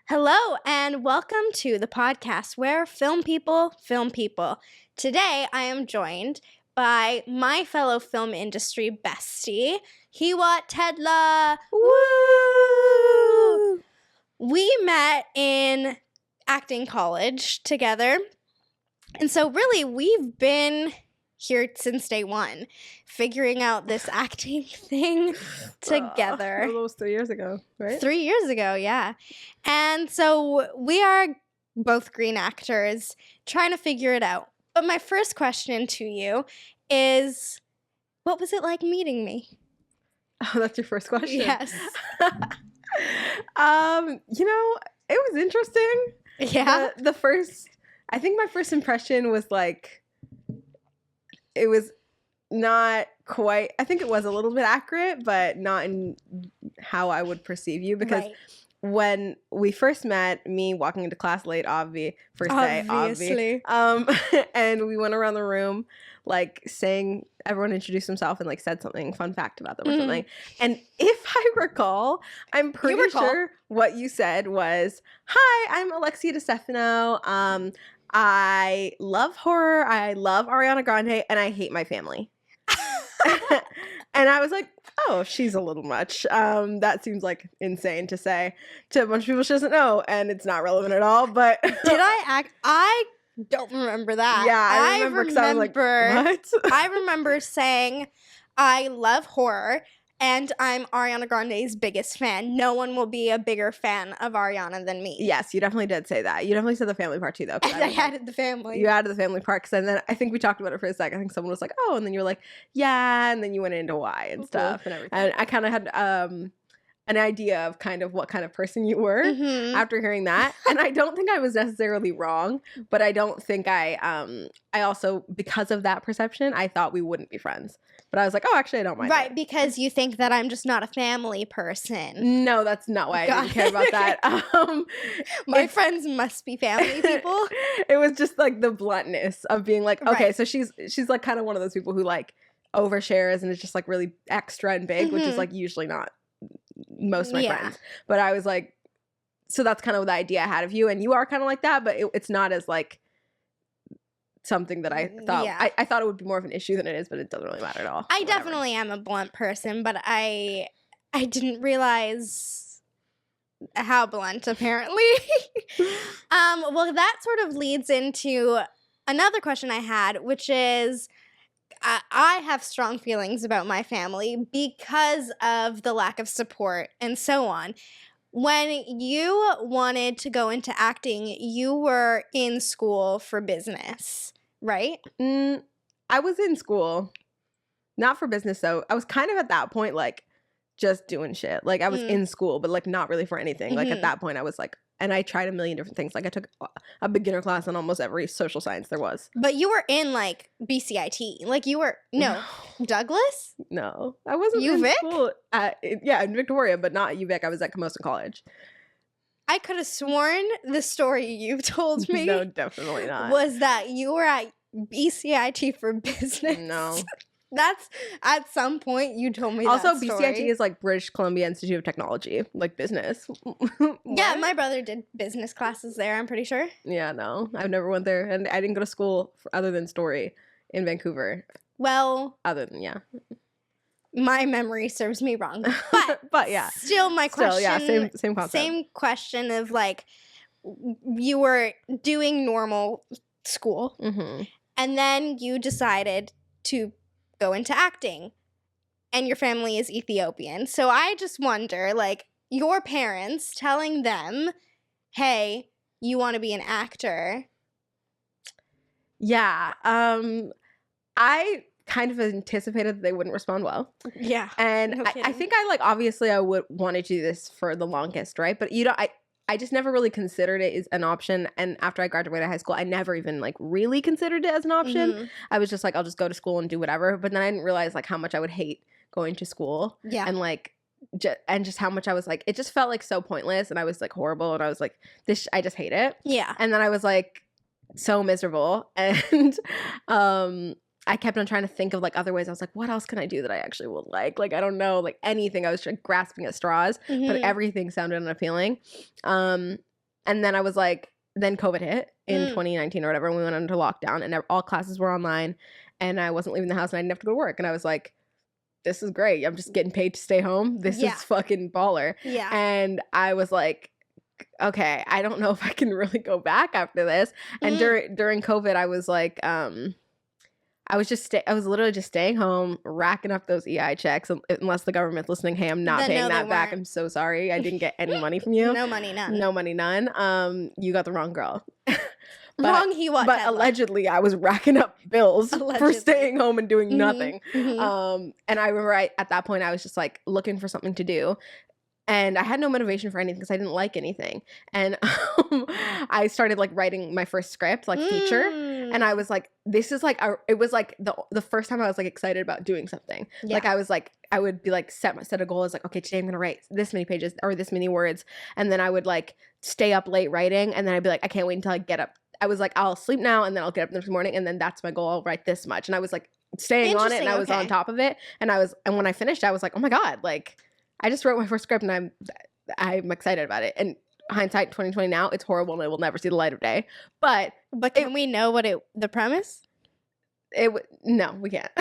Hello, and welcome to the podcast where film people film people. Today, I am joined by my fellow film industry bestie, Hewot Tedla. Woo! We met in acting college together, and so really, we've been here since day one, figuring out this acting thing together. Almost 3 years ago, right? 3 years ago, yeah. And so we are both green actors trying to figure it out. But my first question to you is, what was it like meeting me? Oh, that's your first question? Yes. It was interesting. Yeah. I think my first impression was like, it was not quite, I think it was a little bit accurate, but not in how I would perceive you, because when we first met, me walking into class late, first day, Obviously. and we went around the room, like saying, everyone introduced himself and like said something, fun fact about them or something. And if I recall, I'm pretty sure what you said was, "Hi, I'm Alexia DeStefano. I love horror. I love Ariana Grande, and I hate my family." And I was like, oh, she's a little much. That seems like insane to say to a bunch of people she doesn't know, and it's not relevant at all. But Did I act? I don't remember that. Yeah, I remember because I was like, what? I remember saying, I love horror, and I'm Ariana Grande's biggest fan. No one will be a bigger fan of Ariana than me. Yes, you definitely did say that. You definitely said the family part too, though. And I added the family. You added the family part, and then I think we talked about it for a second. I think someone was like, oh, and then you were like, yeah, and then you went into why and stuff and everything. And I kind of had an idea of kind of what kind of person you were after hearing that. And I don't think I was necessarily wrong, but I don't think I also, because of that perception, I thought we wouldn't be friends. But I was like, oh, actually, I don't mind. Right, because you think that I'm just not a family person. No, that's not why I didn't care about that. My friends must be family people. It was just like the bluntness of being like, okay, so she's like kind of one of those people who like overshares and is just like really extra and big, which is like usually not most of my friends. But I was like, so that's kind of the idea I had of you, and you are kind of like that, but it's not as like something that I thought. I thought it would be more of an issue than it is, but it doesn't really matter at all. I definitely am a blunt person, but I didn't realize how blunt, apparently. Well, that sort of leads into another question I had, which is, I have strong feelings about my family because of the lack of support and so on. When you wanted to go into acting, you were in school for business, right? I was in school, not for business though. I was kind of at that point like just doing shit. Like I was in school, but like not really for anything. Like at that point I was like, and I tried a million different things. Like I took a beginner class on almost every social science there was. But you were in like BCIT. Like you were, no. Douglas? No, I wasn't UVic? in school. In Victoria, but not UVic. I was at Camosun College. I could have sworn the story you told me. No, definitely not. Was that you were at BCIT for business. No. That's at some point you told me also, that story. BCIT is like British Columbia Institute of Technology, like business. Yeah, my brother did business classes there, I'm pretty sure. Yeah, no, I've never went there, and I didn't go to school other than Story in Vancouver. Well, other than my memory serves me wrong, but yeah, still my question. Same concept. Same question of like, you were doing normal school, and then you decided to go into acting, and your family is Ethiopian. So I just wonder, like, your parents telling them, hey, you want to be an actor. Yeah. I kind of anticipated that they wouldn't respond well. Yeah. And no I think obviously I would want to do this for the longest, right? But I just never really considered it as an option. And after I graduated high school, I never even like really considered it as an option. I was just like, I'll just go to school and do whatever. But then I didn't realize like how much I would hate going to school. Yeah. And like, just how much I was like, it just felt like so pointless. And I was like horrible. And I was like, I just hate it. Yeah. And then I was like so miserable. And I kept on trying to think of like other ways. I was like, what else can I do that I actually will like? Like, I don't know, like anything. I was grasping at straws, but everything sounded unappealing. And then I was like, then COVID hit in 2019 or whatever, and we went into lockdown, and all classes were online, and I wasn't leaving the house, and I didn't have to go to work. And I was like, this is great. I'm just getting paid to stay home. This is fucking baller. Yeah. And I was like, okay, I don't know if I can really go back after this. And during COVID, I was like, I was literally just staying home, racking up those EI checks. Unless the government's listening, hey, I'm not paying that back. I'm so sorry. I didn't get any money from you. No money, none. No money, none. You got the wrong girl. Wrong Hewot But Tedla. allegedly, I was racking up bills for staying home and doing nothing. And I remember at that point, I was just like looking for something to do. And I had no motivation for anything because I didn't like anything. And I started like writing my first script, like feature. And I was like, this is like, it was like the first time I was like excited about doing something. Yeah. Like I was like, I would be like set a goal as like, okay, today I'm going to write this many pages or this many words. And then I would like stay up late writing. And then I'd be like, I can't wait until I get up. I was like, I'll sleep now and then I'll get up the next morning. And then that's my goal. I'll write this much. And I was like staying on it and I was on top of it. And when I finished, I was like, oh my God, like I just wrote my first script and I'm excited about it. And hindsight 2020 now, it's horrible and it will never see the light of day. But can we know what the premise? No, we can't.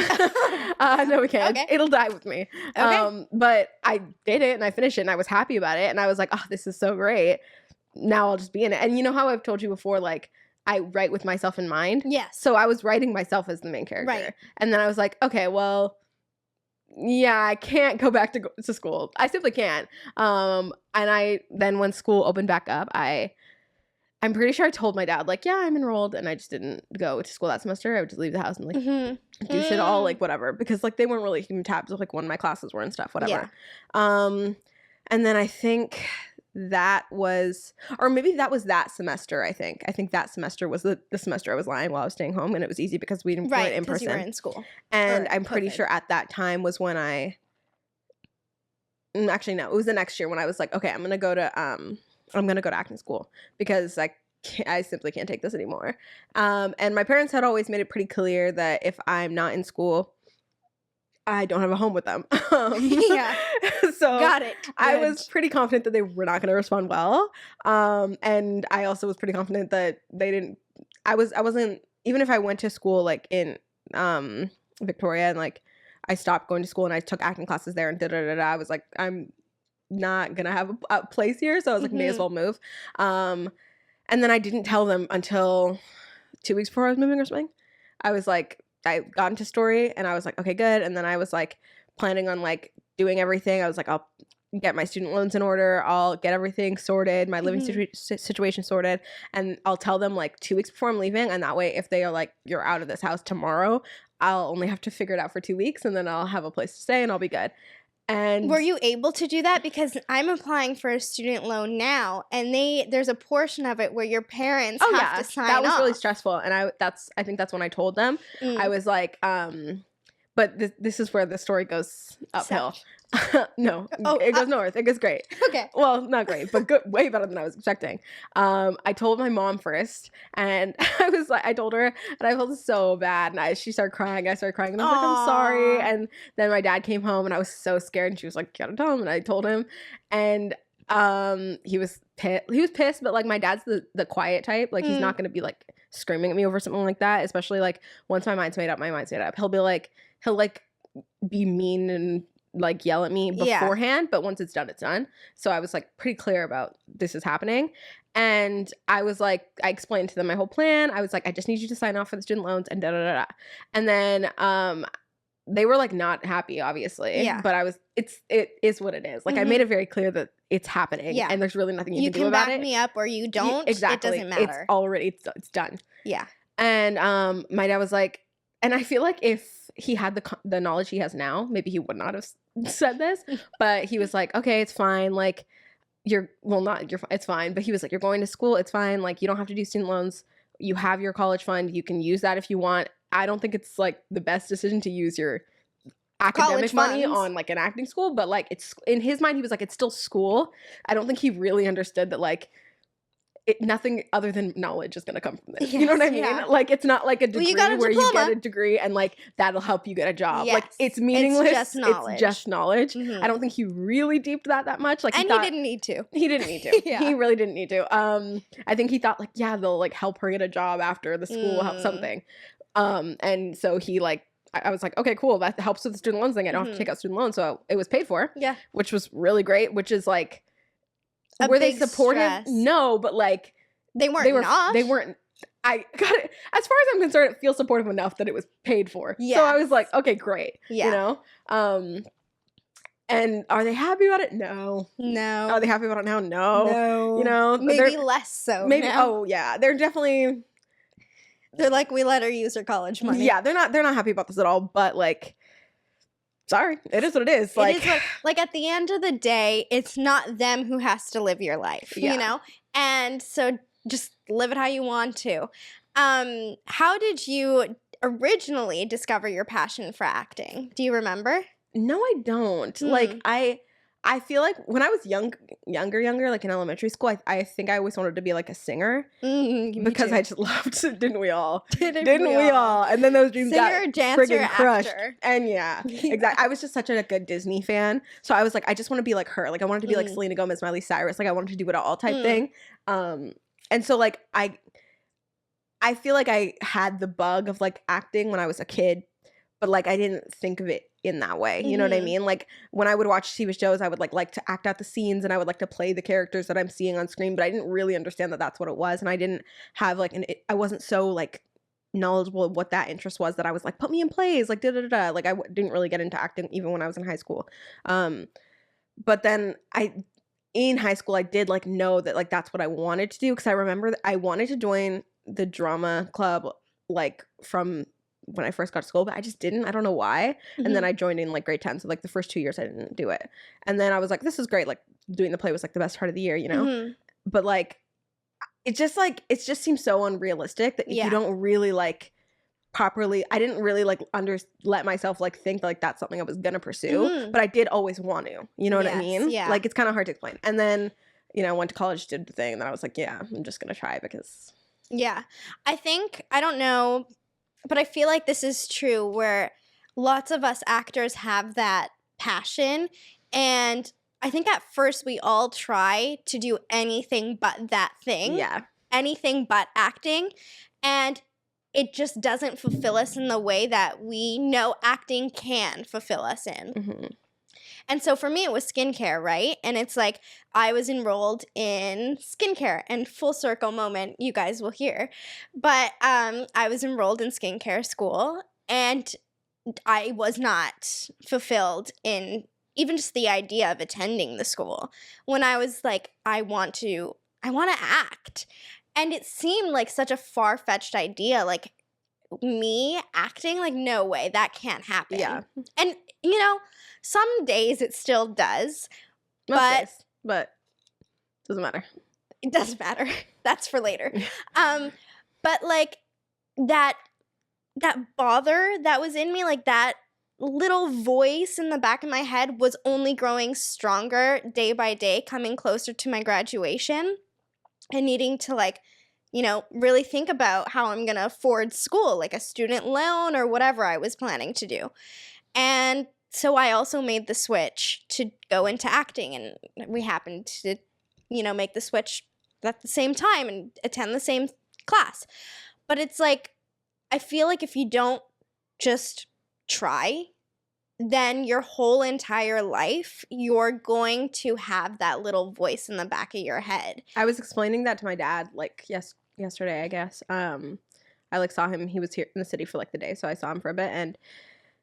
No, we can't. Okay. It'll die with me. Okay. But I did it and I finished it and I was happy about it. And I was like, oh, this is so great. Now I'll just be in it. And you know how I've told you before, like I write with myself in mind? Yes. So I was writing myself as the main character. Right. And then I was like, okay, well, yeah, I can't go back to school. I simply can't. And then when school opened back up, I'm pretty sure I told my dad, like, yeah, I'm enrolled, and I just didn't go to school that semester. I would just leave the house and like do shit all like whatever, because like they weren't really keeping tabs of like when my classes were and stuff, whatever. Yeah. And then I think that was, or maybe that was that semester. I think that semester was the semester I was lying while I was staying home, and it was easy because we didn't do it in person. You were in school, and I'm pretty sure at that time was when actually no, it was the next year when I was like, okay, I'm gonna go to acting school because I simply can't take this anymore. And my parents had always made it pretty clear that if I'm not in school, I don't have a home with them. Yeah. So got it. Good. I was pretty confident that they were not going to respond well. And I also was pretty confident that they didn't. I wasn't, even if I went to school like in Victoria and like I stopped going to school and I took acting classes there and I was like, I'm not gonna have a place here, so I was like, may as well move. And then I didn't tell them until 2 weeks before I was moving or something. I was like, I got into Story and I was like, okay, good. And then I was like planning on like doing everything. I was like, I'll get my student loans in order, I'll get everything sorted, my living situation sorted, and I'll tell them like 2 weeks before I'm leaving, and that way if they are like, you're out of this house tomorrow, I'll only have to figure it out for 2 weeks and then I'll have a place to stay and I'll be good. And were you able to do that? Because I'm applying for a student loan now, and there's a portion of it where your parents have to sign off. That was really stressful, and I think that's when I told them. I was like, but this is where the story goes uphill. No, it goes north. It goes great. Okay. Well, not great, but good, way better than I was expecting. I told my mom first, and I told her, and I felt so bad, and she started crying. I started crying, and I was like, I'm sorry. And then my dad came home, and I was so scared, and she was like, you gotta tell him, and I told him, and he was pissed, but like my dad's the quiet type. Like he's not gonna be like screaming at me over something like that, especially like once my mind's made up, He'll be mean and like yell at me beforehand, but once it's done, it's done. So I was like pretty clear about this is happening. And I was like, I explained to them my whole plan. I was like, I just need you to sign off for the student loans and da-da-da-da. And then they were like not happy, obviously. Yeah. But it is what it is. Like I made it very clear that it's happening. Yeah. And there's really nothing you can do about it. You can back me up or you don't. Exactly. It doesn't matter. It's already, it's done. Yeah. And my dad was like, and I feel like if he had the knowledge he has now, maybe he would not have said this, but he was like, okay, it's fine. Like it's fine. But he was like, you're going to school. It's fine. Like you don't have to do student loans. You have your college fund. You can use that if you want. I don't think it's like the best decision to use your academic money on like an acting school, but like it's in his mind, he was like, it's still school. I don't think he really understood that like nothing other than knowledge is going to come from this. Yes, you know what I mean? yeah. Like, it's not like a degree you got a where you diploma. get a degree and like that'll help you get a job. Like, Yes. it's meaningless. It's just knowledge. It's just knowledge. Mhm. I don't think he really deeped that much. Like, And he didn't need to. He didn't need to. Yeah. He really didn't need to. I think he thought like, yeah, they'll like help her get a job after the school, help something. And so he like, I was like, okay, cool. That helps with the student loans thing. I don't have to take out student loans. So it was paid for. Yeah. Which was really great, which is like, Were they supportive? Stress. No, but like, They weren't. I got it. As far as I'm concerned, it feels supportive enough that it was paid for. Yeah. So I was like, okay, great. Yeah. You know? And are they happy about it? No. No. Are they happy about it now? No. You know? Maybe less so. Maybe. now. Oh yeah. They're definitely. They're like, we let her use her college money. Yeah. They're not happy about this at all. But like, sorry, it is what it is. Like, it is like at the end of the day, it's not them who has to live your life. Yeah. You know? And so just live it how you want to. How did you originally discover your passion for acting? Do you remember? No, I don't. Like, I feel like when I was younger, like in elementary school, I think I always wanted to be like a singer because I just loved. Didn't we all? Didn't we all? And then those dreams singer, got dancer, friggin' crushed. actor. And yeah, exactly. I was just such a good Disney fan, so I was like, I just want to be like her. Like, I wanted to be like Selena Gomez, Miley Cyrus. Like, I wanted to do it all type thing. And so like I feel like I had the bug of like acting when I was a kid, but like I didn't think of it in that way. You know what I mean? Like when I would watch TV shows, I would like to act out the scenes and I would like to play the characters that I'm seeing on screen, but I didn't really understand that that's what it was. And I didn't have like I wasn't so like knowledgeable of what that interest was that I was like, put me in plays, like da-da-da-da. Like I didn't really get into acting even when I was in high school. But then in high school, I did like know that like that's what I wanted to do, because I remember that I wanted to join the drama club like from when I first got to school, but I just didn't. I don't know why. And then I joined in like grade 10. So like the first 2 years I didn't do it. And then I was like, this is great. Like doing the play was like the best part of the year, you know? But like it just seems so unrealistic that you don't really like properly. I didn't really like let myself like think like that's something I was gonna pursue, but I did always want to. You know what I mean? Yeah. Like it's kind of hard to explain. And then, you know, went to college, did the thing, and then I was like, yeah, I'm just gonna try because. Yeah, I don't know, but I feel like this is true where lots of us actors have that passion, and I think at first we all try to do anything but that thing. Yeah. Anything but acting, and it just doesn't fulfill us in the way that we know acting can fulfill us in. And so for me, it was skincare, right? And it's like I was enrolled in skincare, and full circle moment, you guys will hear. But I was enrolled in skincare school, and I was not fulfilled in even just the idea of attending the school. When I was like, I want to act. And it seemed like such a far-fetched idea, like me acting, like no way, that can't happen. Yeah. And you know, some days it still does, But doesn't matter. It doesn't matter. That's for later. But like that bother that was in me, like that little voice in the back of my head was only growing stronger day by day, coming closer to my graduation and needing to like, you know, really think about how I'm going to afford school, like a student loan or whatever I was planning to do. And so I also made the switch to go into acting, and we happened to, you know, make the switch at the same time and attend the same class. But it's like, I feel like if you don't just try, then your whole entire life, you're going to have that little voice in the back of your head. I was explaining that to my dad, like, yesterday, I guess. I, like, saw him. He was here in the city for, like, the day, so I saw him for a bit, and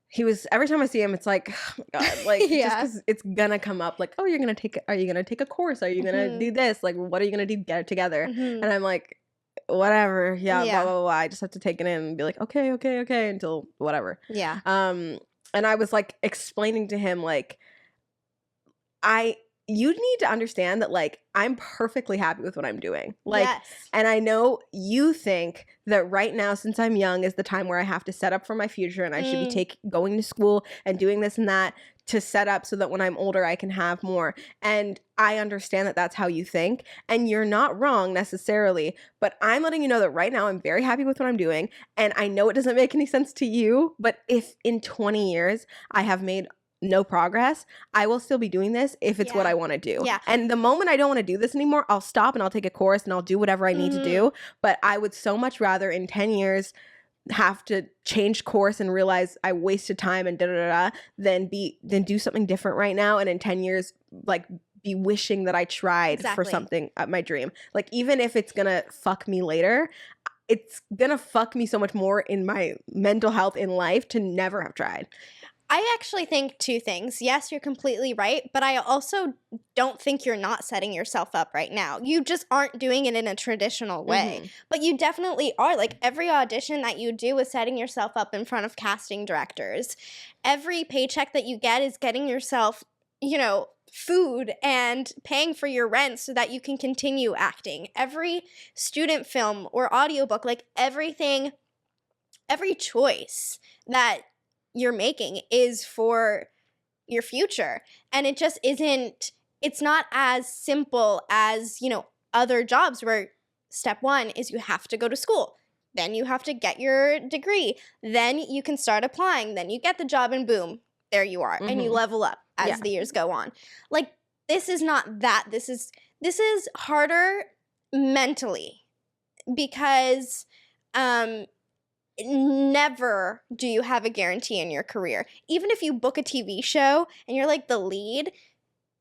he was, every time I see him, it's like, oh my God, like, just 'cause it's gonna come up, like, oh, are you gonna take a course? Are you gonna do this? Like, what are you gonna do? Get it together. And I'm like, whatever, blah, blah, blah. I just have to take it in and be like, okay, until whatever. Yeah. And I was, like, explaining to him, like, you need to understand that, like, I'm perfectly happy with what I'm doing. Like, yes. And I know you think that right now, since I'm young, is the time where I have to set up for my future and I should be going to school and doing this and that to set up so that when I'm older, I can have more. And I understand that that's how you think. And you're not wrong necessarily. But I'm letting you know that right now I'm very happy with what I'm doing. And I know it doesn't make any sense to you. But if in 20 years I have made no progress, I will still be doing this if it's what I want to do. Yeah. And the moment I don't want to do this anymore, I'll stop and I'll take a course and I'll do whatever I need to do. But I would so much rather in 10 years have to change course and realize I wasted time and than do something different right now, and in 10 years like be wishing that I tried for something at my dream. Like, even if it's gonna fuck me later, it's gonna fuck me so much more in my mental health in life to never have tried. I actually think two things. Yes, you're completely right, but I also don't think you're not setting yourself up right now. You just aren't doing it in a traditional way. But you definitely are. Like, every audition that you do is setting yourself up in front of casting directors. Every paycheck that you get is getting yourself, you know, food and paying for your rent so that you can continue acting. Every student film or audiobook, like everything, every choice that you're making is for your future. And it just isn't, it's not as simple as, you know, other jobs where step one is you have to go to school. Then you have to get your degree. Then you can start applying. Then you get the job and boom, there you are. And you level up as the years go on. Like, this is not that. This is harder mentally because never do you have a guarantee in your career. Even if you book a TV show and you're like the lead,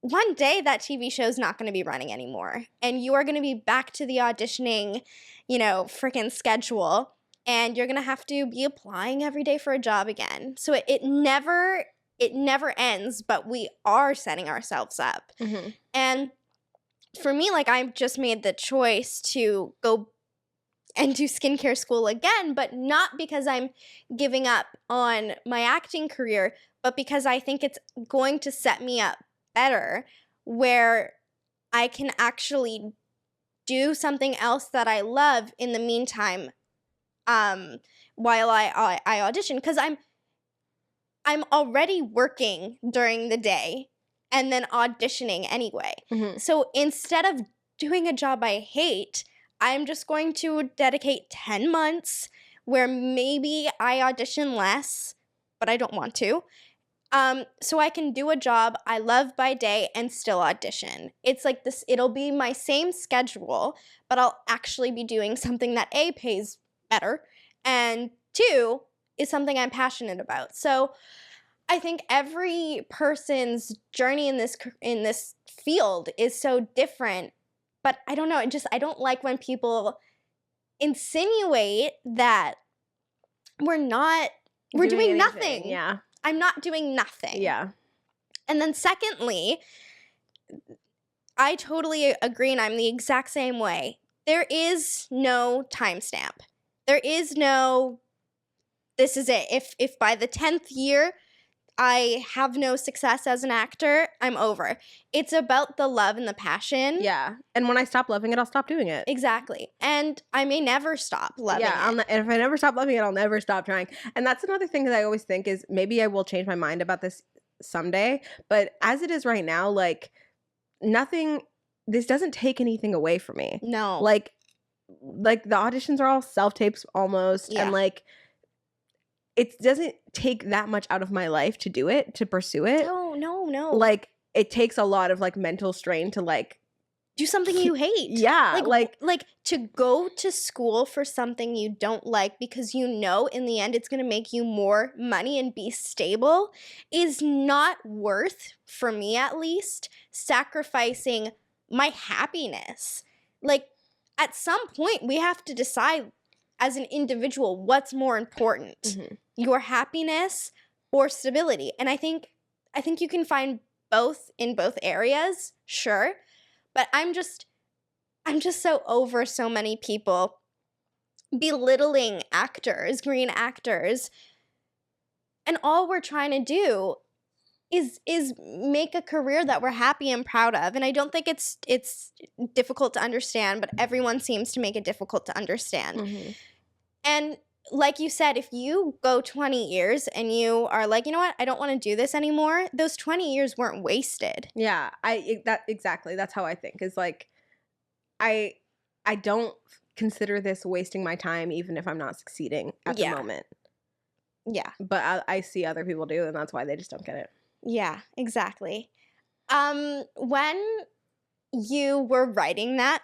one day that TV show is not going to be running anymore. And you are going to be back to the auditioning, you know, freaking schedule. And you're going to have to be applying every day for a job again. So it never ends, but we are setting ourselves up. And for me, like, I've just made the choice to go and do skincare school again, but not because I'm giving up on my acting career, but because I think it's going to set me up better where I can actually do something else that I love in the meantime while I audition. Because I'm already working during the day and then auditioning anyway. So instead of doing a job I hate, I'm just going to dedicate 10 months where maybe I audition less, but I don't want to. So I can do a job I love by day and still audition. It's like this, it'll be my same schedule, but I'll actually be doing something that A, pays better, and 2, is something I'm passionate about. So I think every person's journey in this field is so different. But I don't know, I don't like when people insinuate that we're doing nothing. Yeah. I'm not doing nothing. Yeah. And then secondly, I totally agree, and I'm the exact same way. There is no timestamp. There is no, this is it. If by the 10th year I have no success as an actor, I'm over. It's about the love and the passion. Yeah. And when I stop loving it, I'll stop doing it. Exactly. And I may never stop loving it. And if I never stop loving it, I'll never stop trying. And that's another thing that I always think is maybe I will change my mind about this someday. But as it is right now, like, this doesn't take anything away from me. No. Like the auditions are all self-tapes almost. Yeah. And like, it doesn't take that much out of my life to do it, to pursue it. No. Like, it takes a lot of like mental strain to like do something you hate. Yeah. Like to go to school for something you don't like because you know in the end it's going to make you more money and be stable is not worth, for me at least, sacrificing my happiness. Like, at some point we have to decide as an individual what's more important, your happiness or stability. And I think you can find both in both areas, sure. But I'm just so over so many people belittling actors, green actors. And all we're trying to do is make a career that we're happy and proud of. And I don't think it's difficult to understand, but everyone seems to make it difficult to understand. And like you said, if you go 20 years and you are like, you know what, I don't want to do this anymore, those 20 years weren't wasted. Yeah, exactly. That's how I think. Is like, I don't consider this wasting my time, even if I'm not succeeding at the Yeah. moment. Yeah. But I see other people do, and that's why they just don't get it. Yeah, exactly. When you were writing that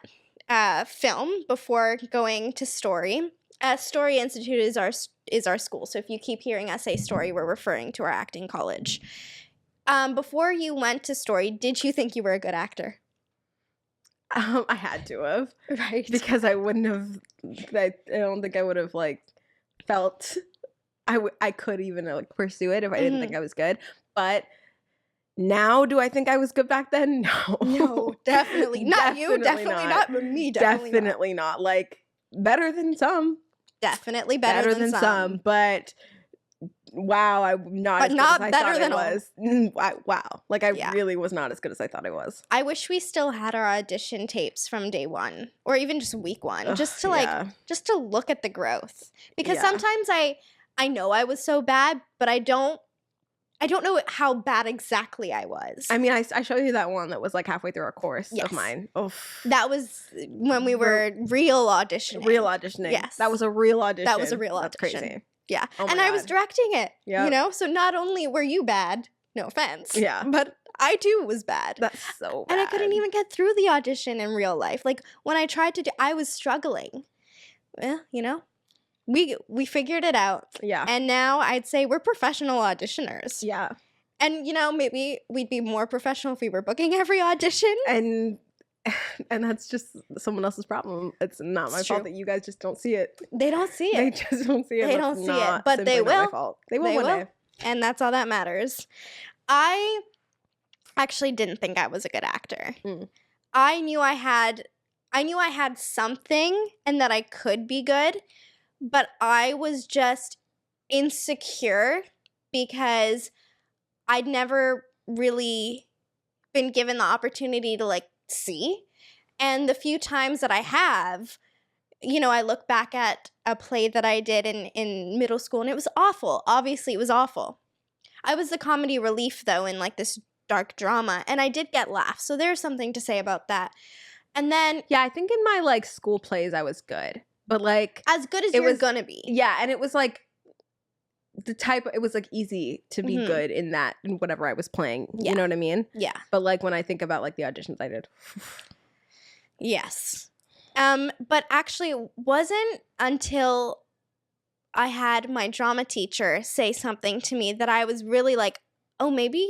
film before going to Story, Story Institute is our school. So if you keep hearing us say Story, we're referring to our acting college. Before you went to Story, did you think you were a good actor? I had to have, Right. because I wouldn't have. I don't think I would have like felt I could even like pursue it if I didn't think I was good. But now, do I think I was good back then? No. No, definitely not. You, definitely not. But me, definitely not. Like, better than some. Definitely better than some. But wow, I'm not. But as not good as better I than thought I was. Wow, like I really was not as good as I thought I was. I wish we still had our audition tapes from day one, or even just week one, just to just to look at the growth. Because sometimes I know I was so bad, but I don't know how bad exactly I was. I mean, I showed you that one that was like halfway through a course of mine. Oh, that was when we were real auditioning. Real auditioning. Yes, that was a real audition. That was a real audition. That's crazy. Yeah, oh and I was directing it. Yeah, you know, so not only were you bad, no offense. Yeah, but I too was bad. That's so bad. And I couldn't even get through the audition in real life. Like when I tried to do, I was struggling. Well, you know, we figured it out. Yeah, and now I'd say we're professional auditioners. Yeah. And, you know, maybe we'd be more professional if we were booking every audition. And that's just someone else's problem. It's not my fault that you guys just don't see it. They don't see it. They just don't see it. They don't see it. But they will. They will one day. And that's all that matters. I actually didn't think I was a good actor. I knew I had something and that I could be good, but I was just insecure because I'd never really been given the opportunity to like see. And the few times that I have, you know, I look back at a play that I did in middle school and it was awful. Obviously, it was awful. I was the comedy relief though in like this dark drama and I did get laughs. So there's something to say about that. And then I think in my like school plays I was good. But like as good as you're gonna be. Yeah, and it was like it was like easy to be good in that in whatever I was playing. You know what I mean? Yeah. But like when I think about like the auditions I did. Yes. But actually it wasn't until I had my drama teacher say something to me that I was really like, oh, maybe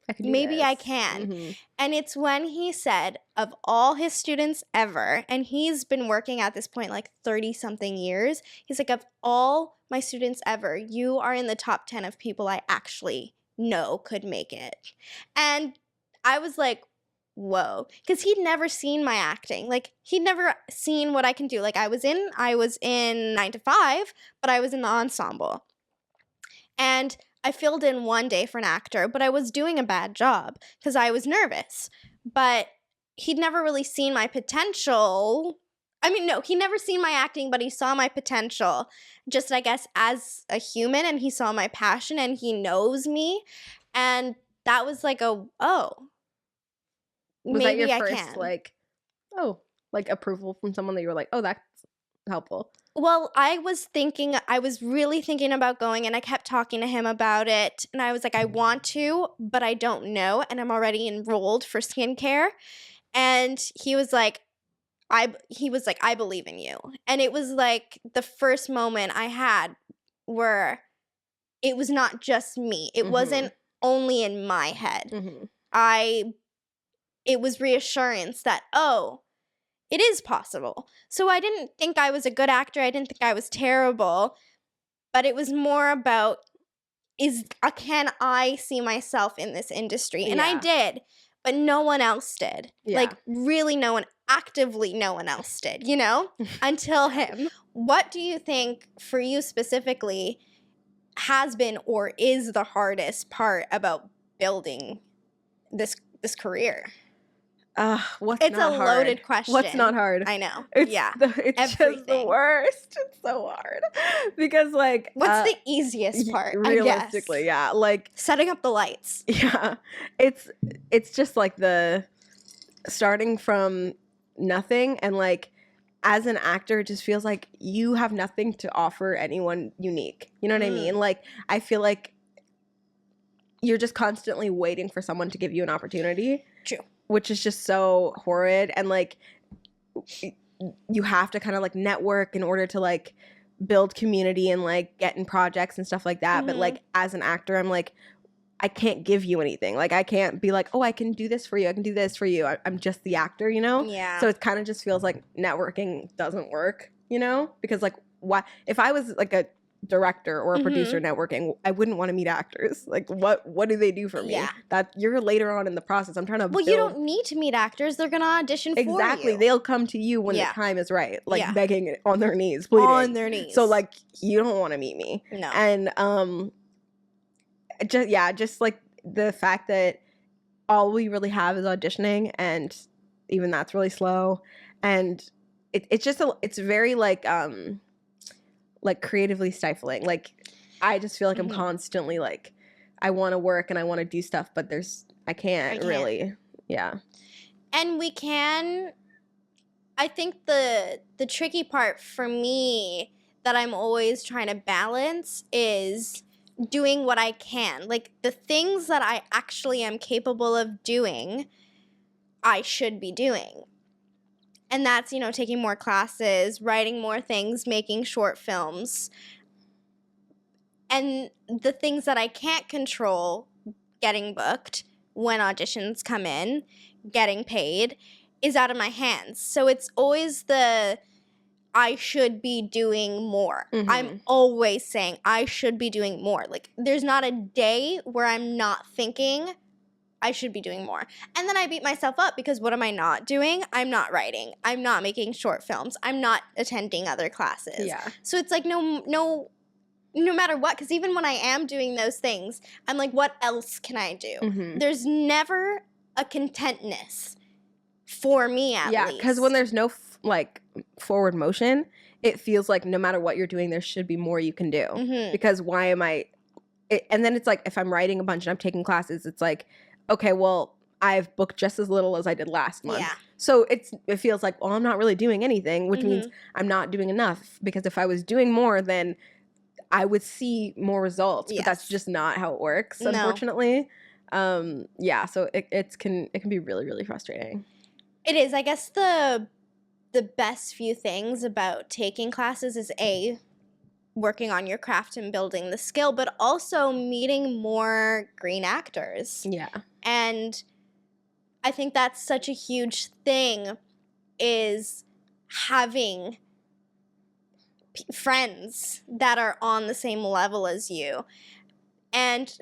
I can. And it's when he said, of all his students ever, and he's been working at this point like 30-something years, he's like, of all my students ever, you are in the top 10 of people I actually know could make it. And I was like, whoa, because he'd never seen my acting. Like, he'd never seen what I can do. Like, I was in 9 to 5, but I was in the ensemble. And I filled in one day for an actor, but I was doing a bad job because I was nervous. But he'd never really seen my potential. I mean, no, he never seen my acting, but he saw my potential just, I guess, as a human, and he saw my passion, and he knows me. And that was like maybe that your first, I can. like approval from someone that you were like, oh, that's helpful? Well, I was really thinking about going, and I kept talking to him about it, and I was like, I want to, but I don't know, and I'm already enrolled for skincare. And he was like, I believe in you. And it was like the first moment I had where it was not just me. It wasn't only in my head. It was reassurance that, oh, it is possible. So I didn't think I was a good actor. I didn't think I was terrible. But it was more about, can I see myself in this industry? And I did, but no one else did. Like, really actively no one else did, you know, until him. What do you think, for you specifically, has been or is the hardest part about building this career? What's It's not a hard? loaded question. What's not hard? I know. It's Yeah. it's just the Everything. worst. It's so hard because like What's the easiest part? realistically, I guess? yeah, like Setting up the lights. yeah, it's just like the starting from nothing, and like as an actor, it just feels like you have nothing to offer anyone unique. You know what I mean? Like I feel like you're just constantly waiting for someone to give you an opportunity. True. Which is just so horrid, and like you have to kind of like network in order to like build community and like get in projects and stuff like that. But like as an actor, I'm like, I can't give you anything. Like I can't be like, oh, I can do this for you. I can do this for you. I'm just the actor, you know? Yeah. So it kind of just feels like networking doesn't work, you know? Because like why if I was like a director or a producer networking, I wouldn't want to meet actors. Like what do they do for me? Yeah. That you're later on in the process. I'm trying to Well, you don't need to meet actors. They're going to audition for you. Exactly. They'll come to you when the time is right. Like begging on their knees, pleading. On their knees. So like you don't want to meet me. No. And just like the fact that all we really have is auditioning, and even that's really slow. And it's very like creatively stifling. Like I just feel like I'm constantly like I want to work and I want to do stuff, but I can't really. Yeah. And I think the tricky part for me that I'm always trying to balance is doing what I can. Like the things that I actually am capable of doing, I should be doing. And that's, taking more classes, writing more things, making short films. And the things that I can't control, getting booked, when auditions come in, getting paid, is out of my hands. So it's always I should be doing more. I'm always saying I should be doing more. Like there's not a day where I'm not thinking I should be doing more. And then I beat myself up because what am I not doing? I'm not writing. I'm not making short films. I'm not attending other classes. Yeah. So it's like no matter what, because even when I am doing those things, I'm like, what else can I do? There's never a contentness for me at least. Yeah, because when there's no forward motion, it feels like no matter what you're doing, there should be more you can do. Because why am I... and then it's like if I'm writing a bunch and I'm taking classes, it's like, okay, well, I've booked just as little as I did last month. Yeah. So it feels like, well, I'm not really doing anything, which means I'm not doing enough. Because if I was doing more, then I would see more results. But that's just not how it works, unfortunately. So it can be really, really frustrating. It is. I guess the best few things about taking classes is working on your craft and building the skill, but also meeting more green actors. Yeah. And I think that's such a huge thing, is having friends that are on the same level as you and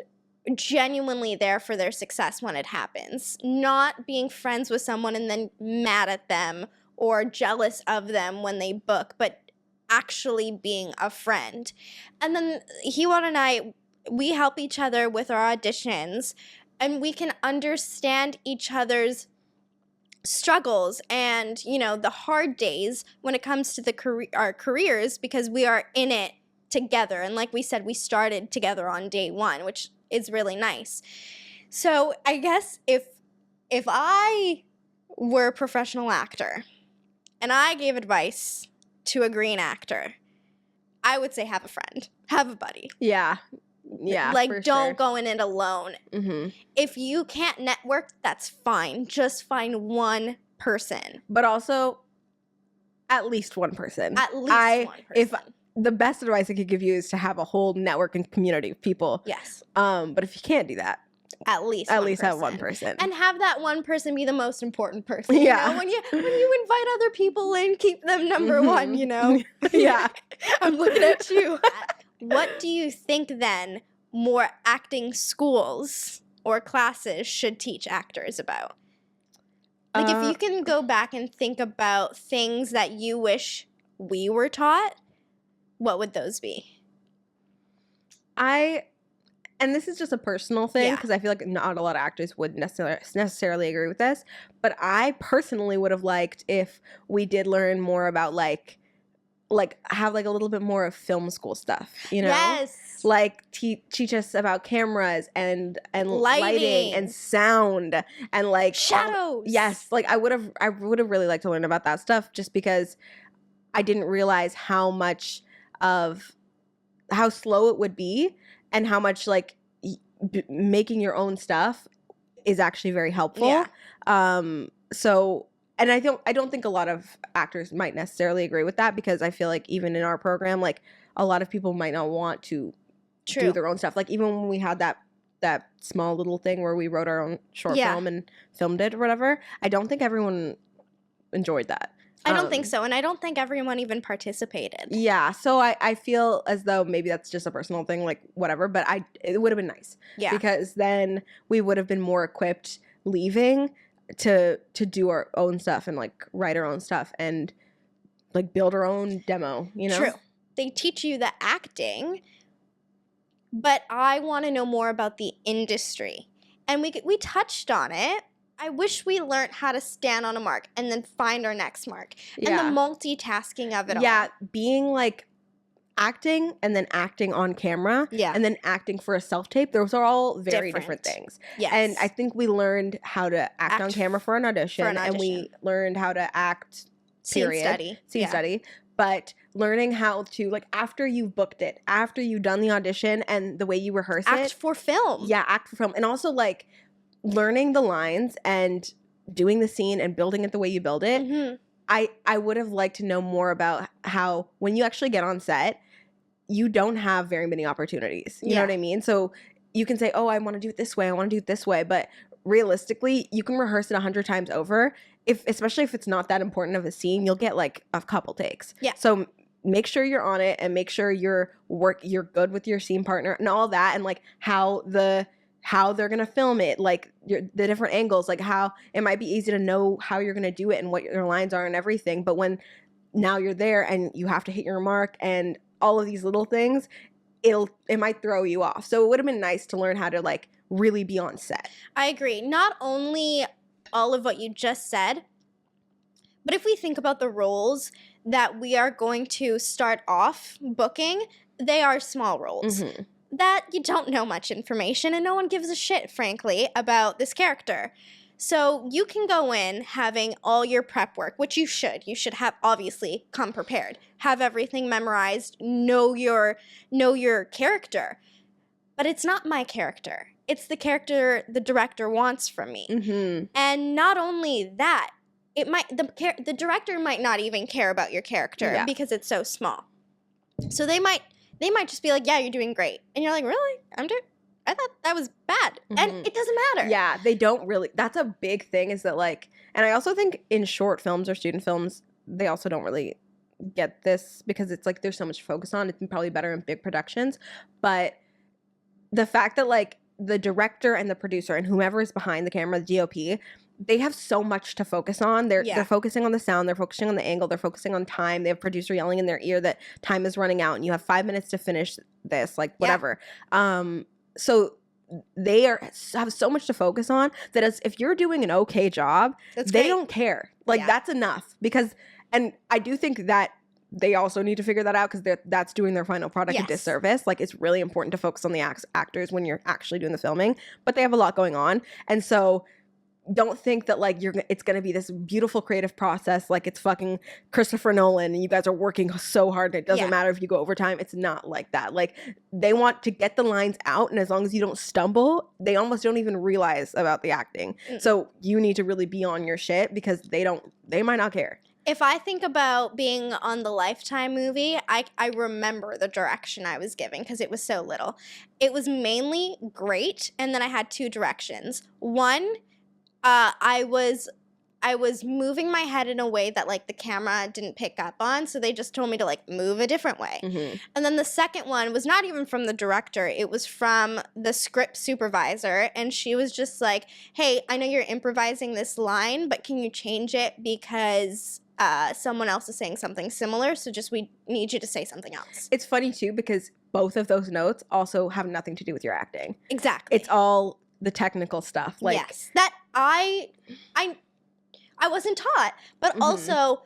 genuinely there for their success when it happens. Not being friends with someone and then mad at them or jealous of them when they book, but actually being a friend. And then Hewot and I, we help each other with our auditions, and we can understand each other's struggles and, the hard days when it comes to our careers, because we are in it together. And like we said, we started together on day one, which is really nice. So I guess if I were a professional actor and I gave advice to a green actor, I would say have a friend, have a buddy. Yeah. Yeah. Like, don't go in it alone. If you can't network, that's fine. Just find one person. But also, at least one person. At least one person. The best advice I could give you is to have a whole network and community of people. Yes. But if you can't do that, at least have one person. And have that one person be the most important person. Yeah. When you invite other people in, keep them number one, Yeah. I'm looking at you. What do you think then more acting schools or classes should teach actors about? Like if you can go back and think about things that you wish we were taught, what would those be? and this is just a personal thing Yeah. because I feel like not a lot of actors would necessarily agree with this, but I personally would have liked if we did learn more about like have like a little bit more of film school stuff, you know? Yes. Like teach us about cameras and lighting and Lighting. sound and like Shadows. yes, like I would have really liked to learn about that stuff just because I didn't realize how much of how slow it would be and how much like making your own stuff is actually very helpful. Yeah. So and I don't think a lot of actors might necessarily agree with that because I feel like even in our program, like a lot of people might not want to do their own stuff. Like even when we had that small little thing where we wrote our own short film and filmed it or whatever, I don't think everyone enjoyed that. I don't think so, and I don't think everyone even participated. Yeah, so I feel as though maybe that's just a personal thing, like whatever, but it would have been nice. Yeah. Because then we would have been more equipped leaving to do our own stuff and like write our own stuff and like build our own demo, you know? True. They teach you the acting, but I want to know more about the industry. And we touched on it. I wish we learned how to stand on a mark and then find our next mark. Yeah. And the multitasking of it all. Yeah, being like acting and then acting on camera and then acting for a self-tape, those are all very different things. Yes. And I think we learned how to act on camera for an audition, and we learned how to act, period. Scene study. But learning how to, like, after you've booked it, after you've done the audition and the way you rehearse it. Act for film. Yeah, act for film. And also, like, learning the lines and doing the scene and building it the way you build it. Mm-hmm. I would have liked to know more about how when you actually get on set, you don't have very many opportunities. You know what I mean? So you can say, oh, I want to do it this way. I want to do it this way. But realistically, you can rehearse it 100 times over. Especially if it's not that important of a scene, you'll get like a couple takes. Yeah. So make sure you're on it and make sure you're good with your scene partner and all that, and like how they're gonna film it, like the different angles, like how it might be easy to know how you're gonna do it and what your lines are and everything. But when now you're there and you have to hit your mark and all of these little things, it might throw you off. So it would have been nice to learn how to like really be on set. I agree. Not only all of what you just said, but if we think about the roles that we are going to start off booking, they are small roles. Mm-hmm. That you don't know much information and no one gives a shit, frankly, about this character. So you can go in having all your prep work, which you should. You should have, obviously, come prepared. Have everything memorized, know your character. But it's not my character. It's the character the director wants from me. Mm-hmm. And not only that, the director might not even care about your character because it's so small. So they might just be like, yeah, you're doing great. And you're like, really? I thought that was bad. Mm-hmm. And it doesn't matter. Yeah, they don't really. That's a big thing is that like, and I also think in short films or student films, they also don't really get this because it's like there's so much focus on. It's probably better in big productions. But the fact that like the director and the producer and whoever is behind the camera, the DOP, they have so much to focus on. They're focusing on the sound, they're focusing on the angle, they're focusing on time. They have producer yelling in their ear that time is running out and you have 5 minutes to finish this, like whatever. So they have so much to focus on that if you're doing an okay job, they don't care. Like that's enough because, and I do think that they also need to figure that out because that's doing their final product a disservice. Like it's really important to focus on the actors when you're actually doing the filming, but they have a lot going on. And so don't think that like it's going to be this beautiful creative process like it's fucking Christopher Nolan and you guys are working so hard and it doesn't matter if you go overtime. It's not like that. Like they want to get the lines out, and as long as you don't stumble, they almost don't even realize about the acting. So you need to really be on your shit because they might not care. If I think about being on the Lifetime movie, I remember the direction I was given because it was so little. It was mainly great, and then I had 2 directions. One, I was moving my head in a way that like the camera didn't pick up on, so they just told me to like move a different way. Mm-hmm. And then the second one was not even from the director, it was from the script supervisor, and she was just like, hey, I know you're improvising this line, but can you change it because someone else is saying something similar, so we need you to say something else. It's funny too because both of those notes also have nothing to do with your acting. Exactly. It's all the technical stuff. Like, yes. That I wasn't taught, but also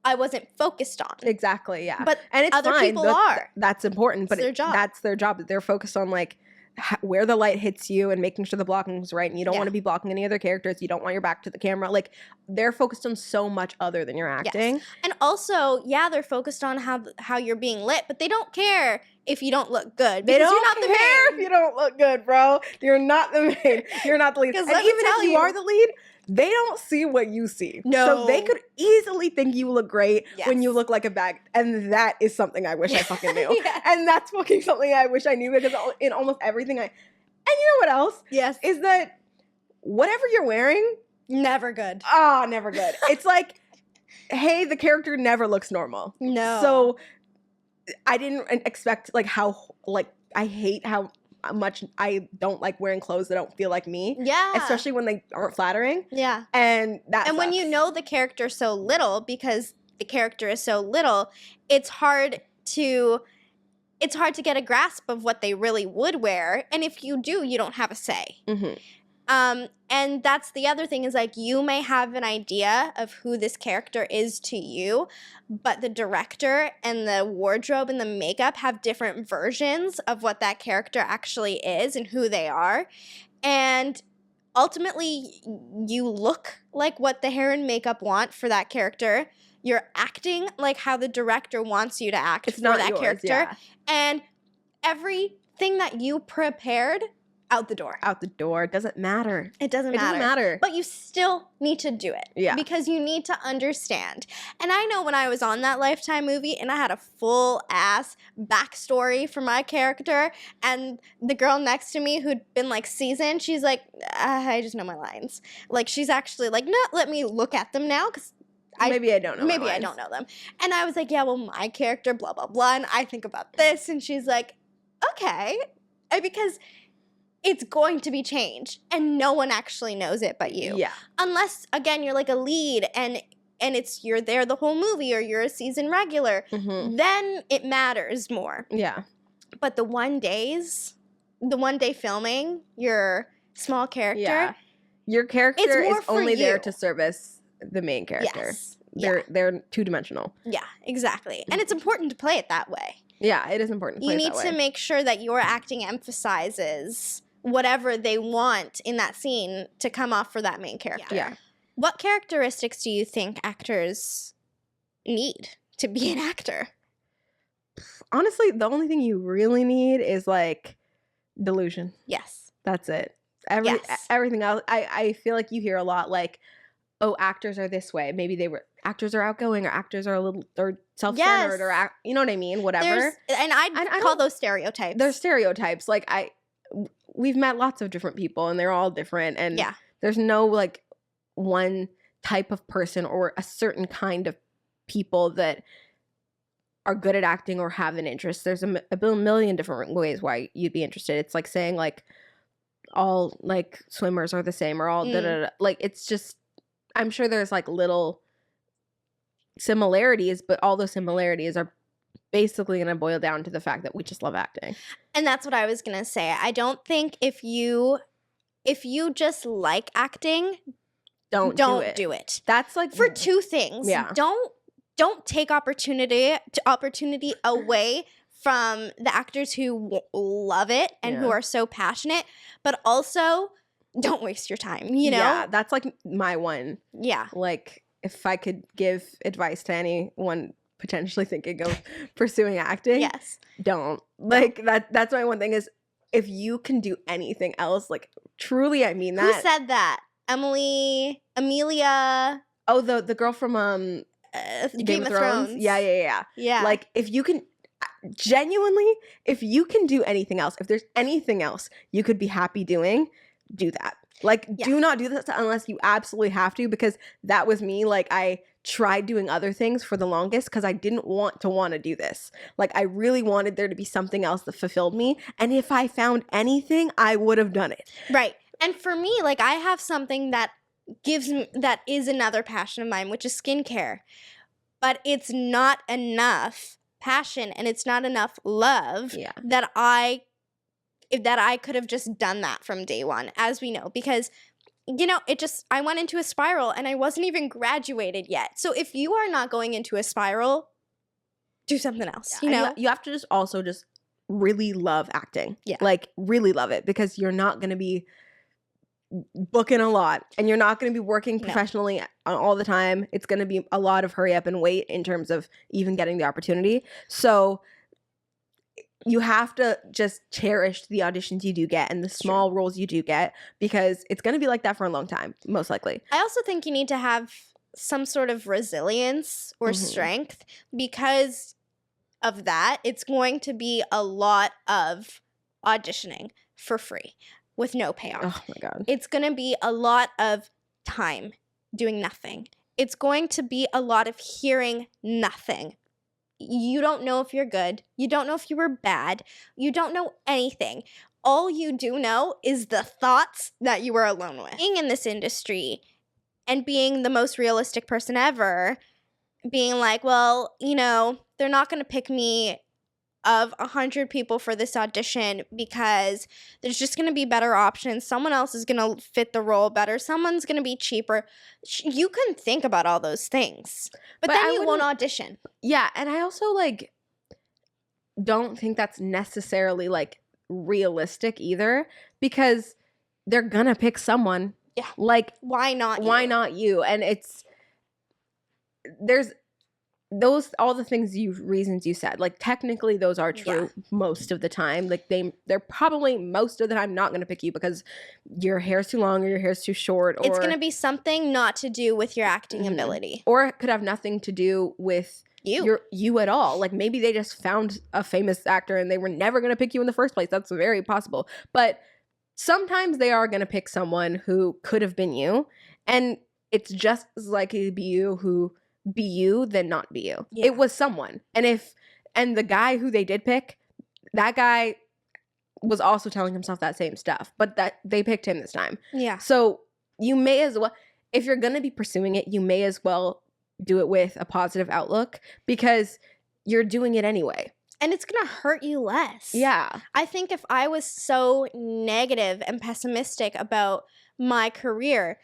I wasn't focused on. Exactly, yeah. But and it's other fine. people are. That's important, but It's their job. That's their job. They're focused on like where the light hits you and making sure the blocking is right, and you don't want to be blocking any other characters. You don't want your back to the camera. Like, they're focused on so much other than your acting. Yes. And also, they're focused on how you're being lit, but they don't care if you don't look good. They don't you're not care the main. if you don't look good, bro. You're not the main. You're not the lead. And even if you are the lead, they don't see what you see. No. So they could easily think you look great when you look like a bag. And that is something I wish I fucking knew. Yes. And that's fucking something I wish I knew, because in almost everything and you know what else? Yes. Is that whatever you're wearing, never good. Never good. It's like, hey, the character never looks normal. No. So I didn't expect I hate how much I don't like wearing clothes that don't feel like me. Yeah. Especially when they aren't flattering. Yeah. And when you know the character so little, because the character is so little, it's hard to get a grasp of what they really would wear. And if you do, you don't have a say. And that's the other thing, is like, you may have an idea of who this character is to you, but the director and the wardrobe and the makeup have different versions of what that character actually is and who they are. And ultimately, you look like what the hair and makeup want for that character. You're acting like how the director wants you to act for that character. Yeah. And everything that you prepared, out the door. Out the door. It doesn't matter. It doesn't matter. But you still need to do it. Yeah. Because you need to understand. And I know when I was on that Lifetime movie and I had a full ass backstory for my character, and the girl next to me who'd been like seasoned, she's like, I just know my lines. Like, she's actually like, no, let me look at them now, because maybe I don't know. Maybe I don't know them. And I was like, yeah, well, my character, blah, blah, blah. And I think about this. And she's like, okay. Because it's going to be changed, and no one actually knows it but you. Yeah. Unless, again, you're like a lead and you're there the whole movie, or you're a season regular, then it matters more. Yeah. But the one day filming your small character, your character is only there you. to service the main character. Yes. They're two-dimensional. Yeah, exactly. And it's important to play it that way. Yeah, it is important to play You it need that way. to make sure that your acting emphasizes whatever they want in that scene to come off for that main character. Yeah. What characteristics do you think actors need to be an actor? Honestly, the only thing you really need is like delusion. Yes. That's it. Yes. Everything else, I feel like you hear a lot like, oh, actors are this way. Maybe actors are outgoing, or actors are or self-centered, or you know what I mean? Whatever. And I call those stereotypes. They're stereotypes. Like, we've met lots of different people, and they're all different. And there's no like one type of person or a certain kind of people that are good at acting or have an interest. There's a million different ways why you'd be interested. It's like saying like all like swimmers are the same, or all like, it's just, I'm sure there's like little similarities, but all those similarities are basically going to boil down to the fact that we just love acting. And that's what I was going to say. I don't think if you just like acting, don't do it. That's like for two things. Yeah. Don't take opportunity away from the actors who love it and who are so passionate, but also don't waste your time, you know? Yeah, that's like my one. Yeah. Like, if I could give advice to anyone potentially thinking of pursuing acting, yes, don't. Like, that's my one thing is, if you can do anything else, like, truly I mean that. Who said that? Amelia. Oh, the girl from Game of Thrones. Yeah. Yeah. Like, if you can genuinely, if you can do anything else, if there's anything else you could be happy doing, do that. Like, do not do this unless you absolutely have to, because that was me. Like, I tried doing other things for the longest because I didn't want to do this. Like, I really wanted there to be something else that fulfilled me. And if I found anything, I would have done it. Right. And for me, like, I have something that is another passion of mine, which is skincare. But it's not enough passion and it's not enough love Yeah. that I could have just done that from day one, as we know, because I went into a spiral and I wasn't even graduated yet. So if you are not going into a spiral, do something else, You have to just really love acting. Yeah. Like, really love it, because you're not going to be booking a lot and you're not going to be working professionally all the time. It's going to be a lot of hurry up and wait in terms of even getting the opportunity. So you have to just cherish the auditions you do get and the small roles you do get, because it's going to be like that for a long time, most likely. I also think you need to have some sort of resilience or strength, because of that, it's going to be a lot of auditioning for free with no payoff. Oh my God. It's going to be a lot of time doing nothing. It's going to be a lot of hearing nothing. You don't know if you're good. You don't know if you were bad. You don't know anything. All you do know is the thoughts that you were alone with. Being in this industry and being the most realistic person ever, being like, well, they're not going to pick me of 100 people for this audition because there's just going to be better options. Someone else is going to fit the role better. Someone's going to be cheaper. You can think about all those things, but then you won't audition. Yeah, and I also don't think that's necessarily realistic either, because they're going to pick someone. Yeah. Why not you? Why not you? And there's all the reasons you said, technically those are true most of the time. They're probably most of the time not going to pick you because your hair's too long or your hair's too short, or it's going to be something not to do with your acting ability, or it could have nothing to do with you at all. Maybe they just found a famous actor and they were never going to pick you in the first place. That's very possible. But sometimes they are going to pick someone who could have been you, and it's just as likely to be you than not be you. Yeah. It was someone. And the guy who they did pick, that guy was also telling himself that same stuff, but that they picked him this time. Yeah. So you may as well, if you're going to be pursuing it, you may as well do it with a positive outlook, because you're doing it anyway. And it's going to hurt you less. Yeah. I think if I was so negative and pessimistic about my career,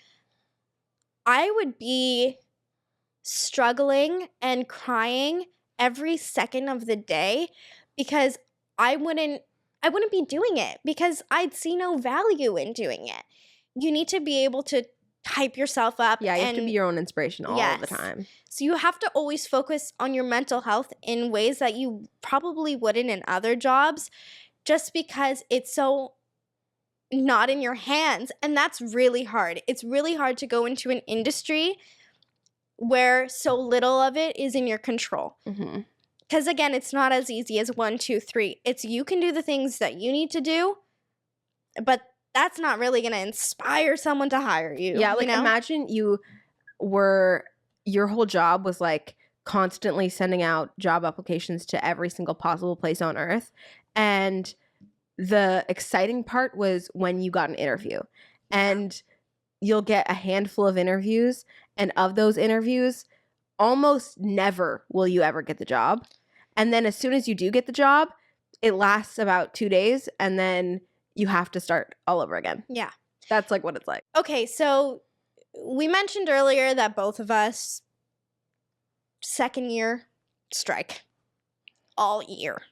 I would be struggling and crying every second of the day, because I wouldn't be doing it, because I'd see no value in doing it. You need to be able to hype yourself up. Yeah, you have to be your own inspiration all the time. So you have to always focus on your mental health in ways that you probably wouldn't in other jobs, just because it's so not in your hands. And that's really hard. It's really hard to go into an industry where so little of it is in your control. Because again, it's not as easy as 1, 2, 3. It's you can do the things that you need to do, but that's not really going to inspire someone to hire you. Yeah, imagine your whole job was constantly sending out job applications to every single possible place on earth, and the exciting part was when you got an interview. And you'll get a handful of interviews, and of those interviews, almost never will you ever get the job. And then as soon as you do get the job, it lasts about 2 days, and then you have to start all over again. Yeah. That's what it's like. Okay, so we mentioned earlier that both of us, second year strike all year.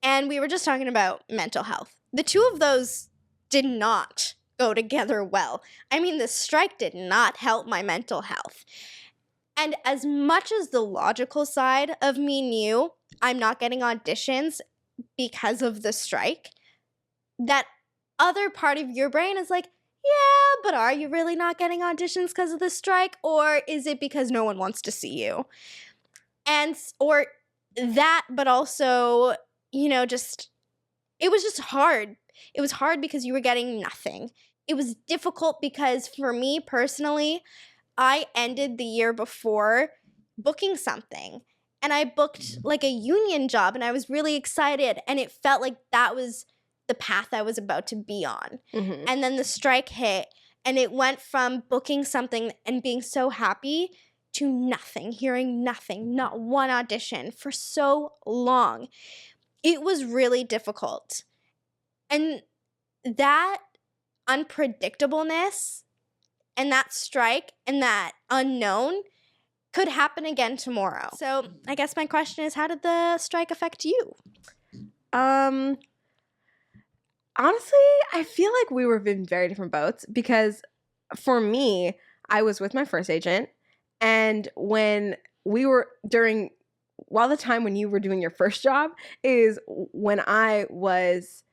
And we were just talking about mental health. The two of those did not go together well. I mean, the strike did not help my mental health. And as much as the logical side of me knew I'm not getting auditions because of the strike, that other part of your brain is like, yeah, but are you really not getting auditions because of the strike? Or is it because no one wants to see you? Or that, but also, it was just hard. It was hard because you were getting nothing. It was difficult because for me personally, I ended the year before booking something. And I booked a union job, and I was really excited. And it felt like that was the path I was about to be on. Mm-hmm. And then the strike hit, and it went from booking something and being so happy to nothing, hearing nothing, not one audition for so long. It was really difficult. And that unpredictableness and that strike and that unknown could happen again tomorrow. So I guess my question is, how did the strike affect you? Honestly, I feel like we were in very different boats because for me, I was with my first agent, and when we were while the time when you were doing your first job is when I was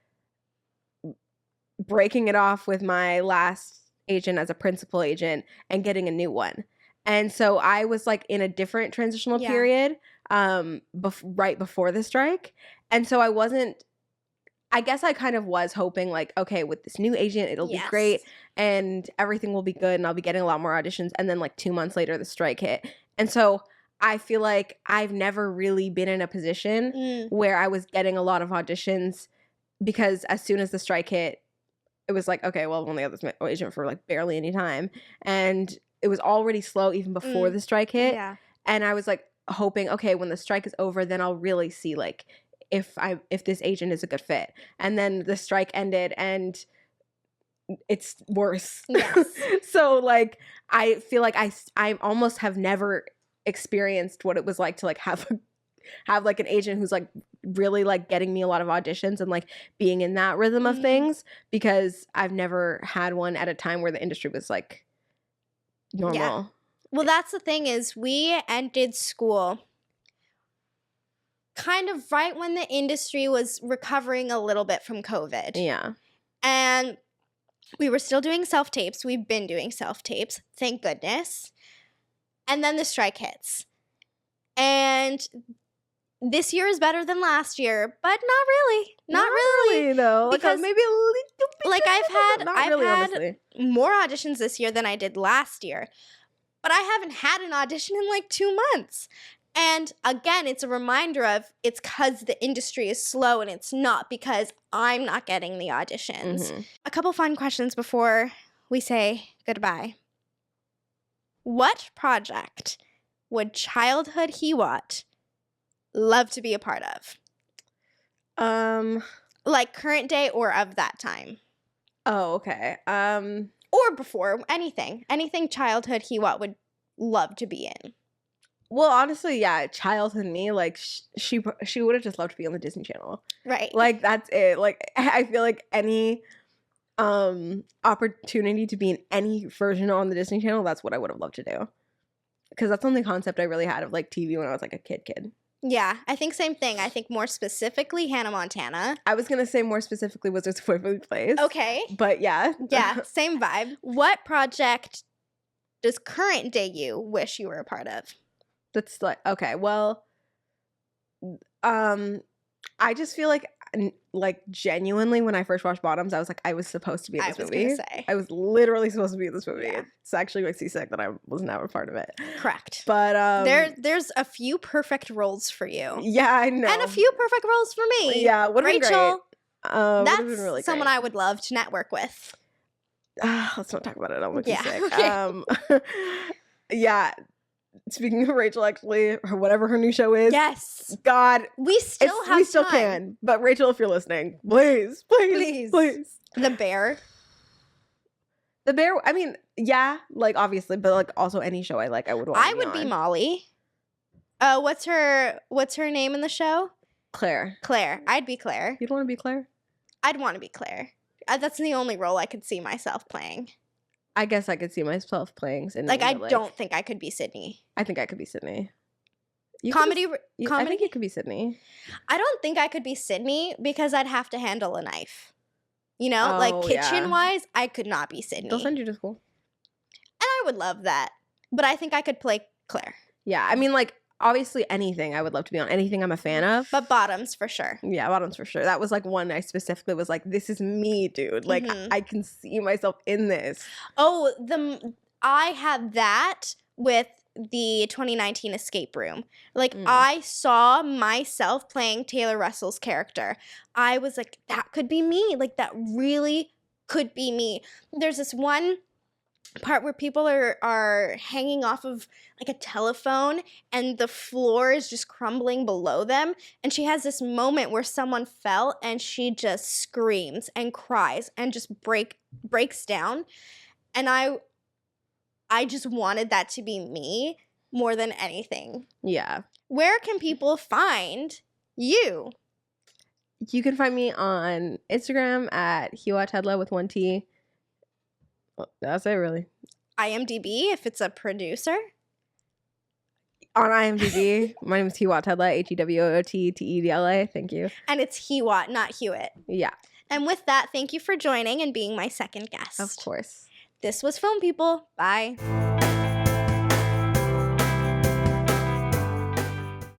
breaking it off with my last agent as a principal agent and getting a new one. And so I was like in a different transitional period right before the strike. And so I guess I kind of was hoping like, okay, with this new agent, it'll be great and everything will be good and I'll be getting a lot more auditions. And then like 2 months later, the strike hit. And so I feel like I've never really been in a position where I was getting a lot of auditions because as soon as the strike hit, it was like, okay, well, I've only had this agent for like barely any time. And it was already slow even before the strike hit. Yeah. And I was like hoping, okay, when the strike is over, then I'll really see like if this agent is a good fit. And then the strike ended and it's worse. Yes. So like I feel like I almost have never experienced what it was like to like have like an agent who's like really like getting me a lot of auditions and like being in that rhythm of things, because I've never had one at a time where the industry was like normal. Yeah. Well, that's the thing is we ended school kind of right when the industry was recovering a little bit from COVID. Yeah. And we were still doing self-tapes. We've been doing self-tapes, thank goodness. And then the strike hits. And this year is better than last year, but not really. Not really though. Because maybe a little bit. Like I've really, had honestly. more auditions this year than I did last year. But I haven't had an audition in like 2 months. And again, it's a reminder of it's because the industry is slow and it's not because I'm not getting the auditions. A couple fun questions before we say goodbye. What project would childhood Hewot love to be a part of? Like current day or of that time? Oh, okay. Or before, anything childhood Hewot would love to be in. Well, honestly, yeah, childhood me, like she would have just loved to be on the Disney Channel. Right. Like that's it. Like I feel like any opportunity to be in any version on the Disney Channel, that's what I would have loved to do. Because that's the only concept I really had of like TV when I was like a kid. Yeah, I think same thing. I think more specifically Hannah Montana. I was gonna say more specifically Wizards of Waverly Place. Okay. But yeah. Yeah, same vibe. What project does current day you wish you were a part of? That's like, okay, well, I just feel like genuinely when I first watched Bottoms, I was like, I was supposed to be in this movie. Gonna say. I was literally supposed to be in this movie. Yeah. It's actually makes me sick that I was never part of it. Correct. But there's a few perfect roles for you. Yeah, I know. And a few perfect roles for me. Yeah, would have been Rachel, great. That's been really someone great. I would love to network with. Let's not talk about it. I'll make you sick. Okay. Yeah. Speaking of Rachel, actually, whatever her new show is. Yes. God. We still can. But Rachel, if you're listening, please. The Bear. The Bear, I mean, yeah, like obviously, but like also any show I like, I would want I would be Molly. What's her name in the show? Claire. I'd be Claire. You'd want to be Claire? I'd want to be Claire. That's the only role I could see myself playing. I guess I could see myself playing Sydney. Like, I don't think I could be Sydney. I think I could be Sydney. Comedy. I think you could be Sydney. I don't think I could be Sydney because I'd have to handle a knife. You know, like kitchen-wise, I could not be Sydney. They'll send you to school. And I would love that. But I think I could play Claire. Yeah, I mean, like, obviously anything I would love to be on. Anything I'm a fan of. But Bottoms, for sure. Yeah, Bottoms, for sure. That was, like, one I specifically was like, this is me, dude. Like, I can see myself in this. Oh, I had that with the 2019 Escape Room. Like, I saw myself playing Taylor Russell's character. I was like, that could be me. Like, that really could be me. There's this one part where people are hanging off of like a telephone and the floor is just crumbling below them, and she has this moment where someone fell and she just screams and cries and just breaks down, and I just wanted that to be me more than anything. Yeah. Where can people find you? You can find me on Instagram at Hewot Tedla with 1 T. Well, that's it, really. IMDb, if it's a producer. On IMDb, my name is Hewot Tedla, HEWOOTTEDLA. Thank you. And it's Hewot, not Hewitt. Yeah. And with that, thank you for joining and being my second guest. Of course. This was Film People. Bye.